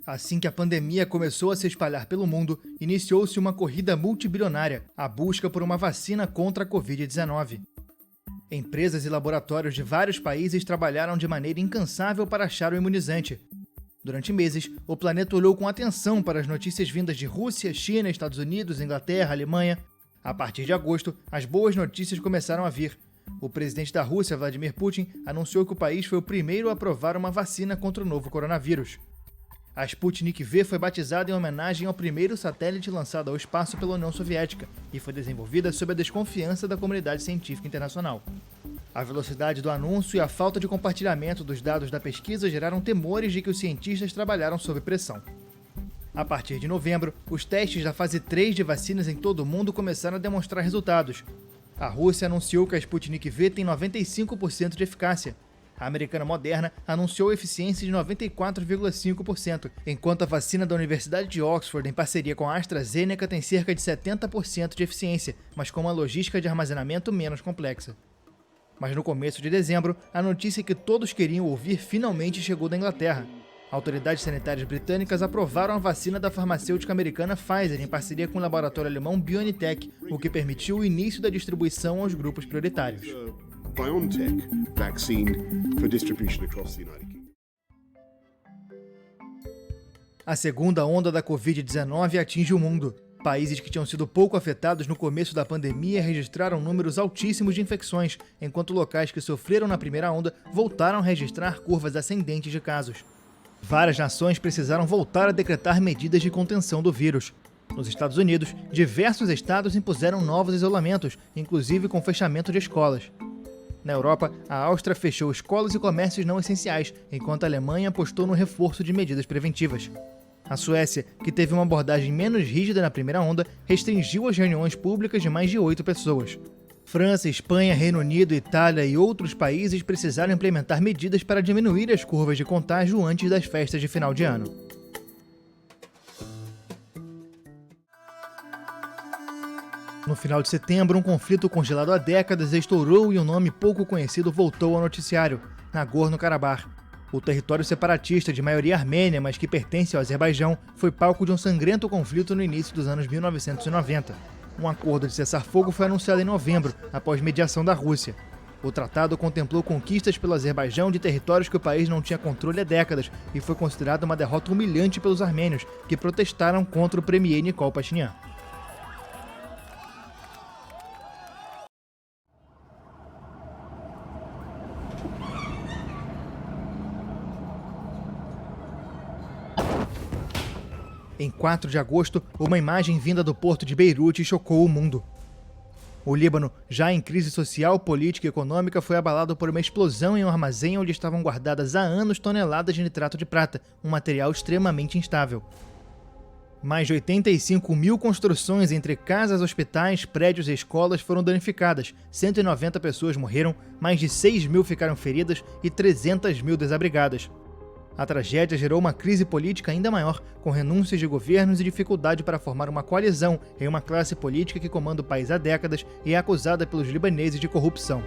Assim que a pandemia começou a se espalhar pelo mundo, iniciou-se uma corrida multibilionária, a busca por uma vacina contra a Covid-19. Empresas e laboratórios de vários países trabalharam de maneira incansável para achar o imunizante. Durante meses, o planeta olhou com atenção para as notícias vindas de Rússia, China, Estados Unidos, Inglaterra, Alemanha. A partir de agosto, as boas notícias começaram a vir. O presidente da Rússia, Vladimir Putin, anunciou que o país foi o primeiro a aprovar uma vacina contra o novo coronavírus. A Sputnik V foi batizada em homenagem ao primeiro satélite lançado ao espaço pela União Soviética e foi desenvolvida sob a desconfiança da comunidade científica internacional. A velocidade do anúncio e a falta de compartilhamento dos dados da pesquisa geraram temores de que os cientistas trabalharam sob pressão. A partir de novembro, os testes da fase 3 de vacinas em todo o mundo começaram a demonstrar resultados. A Rússia anunciou que a Sputnik V tem 95% de eficácia. A americana Moderna anunciou eficiência de 94,5%, enquanto a vacina da Universidade de Oxford, em parceria com a AstraZeneca, tem cerca de 70% de eficiência, mas com uma logística de armazenamento menos complexa. Mas no começo de dezembro, a notícia que todos queriam ouvir finalmente chegou da Inglaterra. Autoridades sanitárias britânicas aprovaram a vacina da farmacêutica americana Pfizer em parceria com o laboratório alemão BioNTech, o que permitiu o início da distribuição aos grupos prioritários. BioNTech vaccine for distribution across the United Kingdom. A segunda onda da Covid-19 atinge o mundo. Países que tinham sido pouco afetados no começo da pandemia registraram números altíssimos de infecções, enquanto locais que sofreram na primeira onda voltaram a registrar curvas ascendentes de casos. Várias nações precisaram voltar a decretar medidas de contenção do vírus. Nos Estados Unidos, diversos estados impuseram novos isolamentos, inclusive com fechamento de escolas. Na Europa, a Áustria fechou escolas e comércios não essenciais, enquanto a Alemanha apostou no reforço de medidas preventivas. A Suécia, que teve uma abordagem menos rígida na primeira onda, restringiu as reuniões públicas de mais de 8 pessoas. França, Espanha, Reino Unido, Itália e outros países precisaram implementar medidas para diminuir as curvas de contágio antes das festas de final de ano. No final de setembro, um conflito congelado há décadas estourou e um nome pouco conhecido voltou ao noticiário: Nagorno-Karabakh. O território separatista de maioria armênia, mas que pertence ao Azerbaijão, foi palco de um sangrento conflito no início dos anos 1990. Um acordo de cessar-fogo foi anunciado em novembro, após mediação da Rússia. O tratado contemplou conquistas pelo Azerbaijão de territórios que o país não tinha controle há décadas e foi considerado uma derrota humilhante pelos armênios, que protestaram contra o premier Nikol Pashinyan. Em 4 de agosto, uma imagem vinda do porto de Beirute chocou o mundo. O Líbano, já em crise social, política e econômica, foi abalado por uma explosão em um armazém onde estavam guardadas há anos toneladas de nitrato de prata, um material extremamente instável. Mais de 85 mil construções entre casas, hospitais, prédios e escolas foram danificadas, 190 pessoas morreram, mais de 6 mil ficaram feridas e 300 mil desabrigadas. A tragédia gerou uma crise política ainda maior, com renúncias de governos e dificuldade para formar uma coalizão em uma classe política que comanda o país há décadas e é acusada pelos libaneses de corrupção.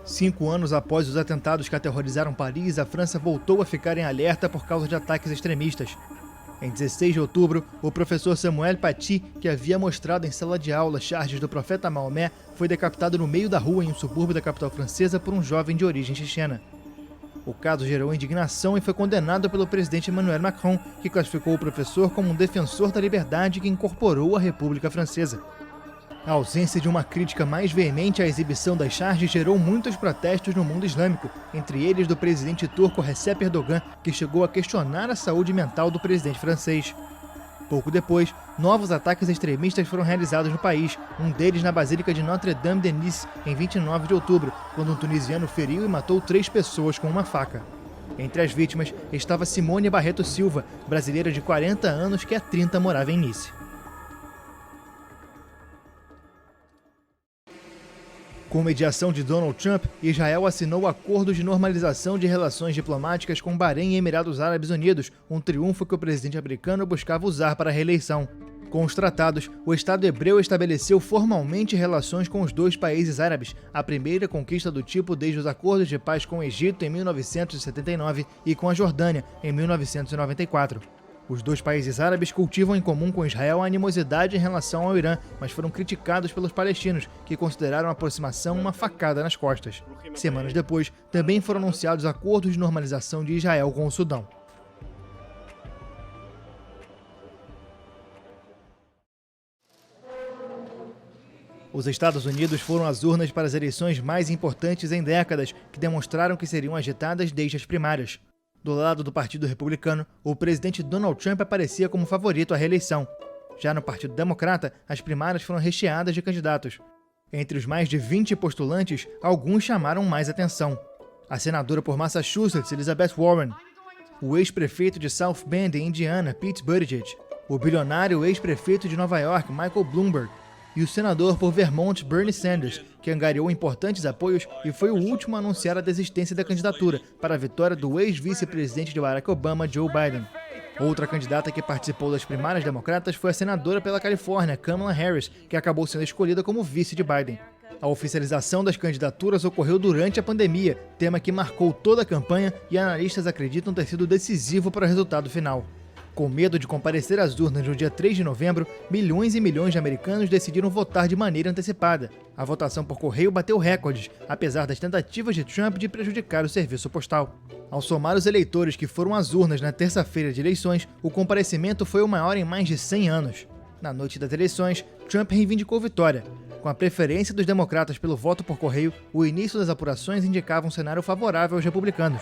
Cinco anos após os atentados que aterrorizaram Paris, a França voltou a ficar em alerta por causa de ataques extremistas. Em 16 de outubro, o professor Samuel Paty, que havia mostrado em sala de aula charges do profeta Maomé, foi decapitado no meio da rua em um subúrbio da capital francesa por um jovem de origem chechena. O caso gerou indignação e foi condenado pelo presidente Emmanuel Macron, que classificou o professor como um defensor da liberdade que incorporou a República Francesa. A ausência de uma crítica mais veemente à exibição das charges gerou muitos protestos no mundo islâmico, entre eles do presidente turco Recep Erdogan, que chegou a questionar a saúde mental do presidente francês. Pouco depois, novos ataques extremistas foram realizados no país, um deles na Basílica de Notre-Dame de Nice, em 29 de outubro, quando um tunisiano feriu e matou 3 pessoas com uma faca. Entre as vítimas estava Simone Barreto Silva, brasileira de 40 anos que há 30 morava em Nice. Com mediação de Donald Trump, Israel assinou acordos de normalização de relações diplomáticas com Bahrein e Emirados Árabes Unidos, um triunfo que o presidente americano buscava usar para a reeleição. Com os tratados, o Estado hebreu estabeleceu formalmente relações com os dois países árabes, a primeira conquista do tipo desde os acordos de paz com o Egito em 1979 e com a Jordânia em 1994. Os dois países árabes cultivam em comum com Israel a animosidade em relação ao Irã, mas foram criticados pelos palestinos, que consideraram a aproximação uma facada nas costas. Semanas depois, também foram anunciados acordos de normalização de Israel com o Sudão. Os Estados Unidos foram às urnas para as eleições mais importantes em décadas, que demonstraram que seriam agitadas desde as primárias. Do lado do Partido Republicano, o presidente Donald Trump aparecia como favorito à reeleição. Já no Partido Democrata, as primárias foram recheadas de candidatos. Entre os mais de 20 postulantes, alguns chamaram mais atenção. A senadora por Massachusetts, Elizabeth Warren, o ex-prefeito de South Bend, em Indiana, Pete Buttigieg, o bilionário ex-prefeito de Nova York, Michael Bloomberg, e o senador por Vermont, Bernie Sanders, que angariou importantes apoios e foi o último a anunciar a desistência da candidatura para a vitória do ex-vice-presidente de Barack Obama, Joe Biden. Outra candidata que participou das primárias democratas foi a senadora pela Califórnia, Kamala Harris, que acabou sendo escolhida como vice de Biden. A oficialização das candidaturas ocorreu durante a pandemia, tema que marcou toda a campanha e analistas acreditam ter sido decisivo para o resultado final. Com medo de comparecer às urnas no dia 3 de novembro, milhões e milhões de americanos decidiram votar de maneira antecipada. A votação por correio bateu recordes, apesar das tentativas de Trump de prejudicar o serviço postal. Ao somar os eleitores que foram às urnas na terça-feira de eleições, o comparecimento foi o maior em mais de 100 anos. Na noite das eleições, Trump reivindicou vitória. Com a preferência dos democratas pelo voto por correio, o início das apurações indicava um cenário favorável aos republicanos.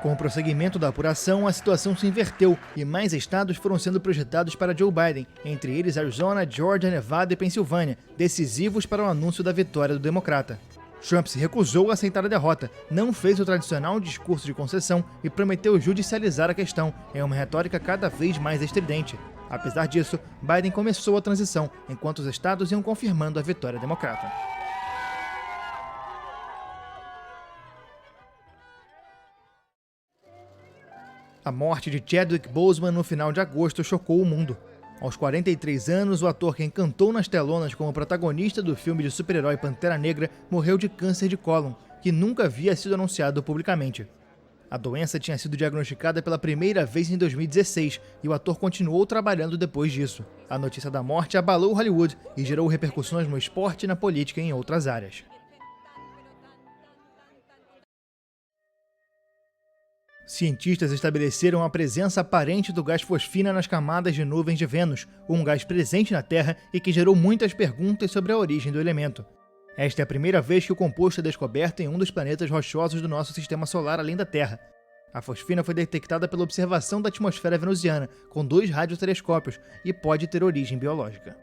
Com o prosseguimento da apuração, a situação se inverteu e mais estados foram sendo projetados para Joe Biden, entre eles Arizona, Georgia, Nevada e Pensilvânia, decisivos para o anúncio da vitória do democrata. Trump se recusou a aceitar a derrota, não fez o tradicional discurso de concessão e prometeu judicializar a questão, em uma retórica cada vez mais estridente. Apesar disso, Biden começou a transição, enquanto os estados iam confirmando a vitória democrata. A morte de Chadwick Boseman no final de agosto chocou o mundo. Aos 43 anos, o ator que encantou nas telonas como protagonista do filme de super-herói Pantera Negra morreu de câncer de cólon, que nunca havia sido anunciado publicamente. A doença tinha sido diagnosticada pela primeira vez em 2016 e o ator continuou trabalhando depois disso. A notícia da morte abalou Hollywood e gerou repercussões no esporte, na política e em outras áreas. Cientistas estabeleceram a presença aparente do gás fosfina nas camadas de nuvens de Vênus, um gás presente na Terra e que gerou muitas perguntas sobre a origem do elemento. Esta é a primeira vez que o composto é descoberto em um dos planetas rochosos do nosso sistema solar além da Terra. A fosfina foi detectada pela observação da atmosfera venusiana, com 2 radiotelescópios, e pode ter origem biológica.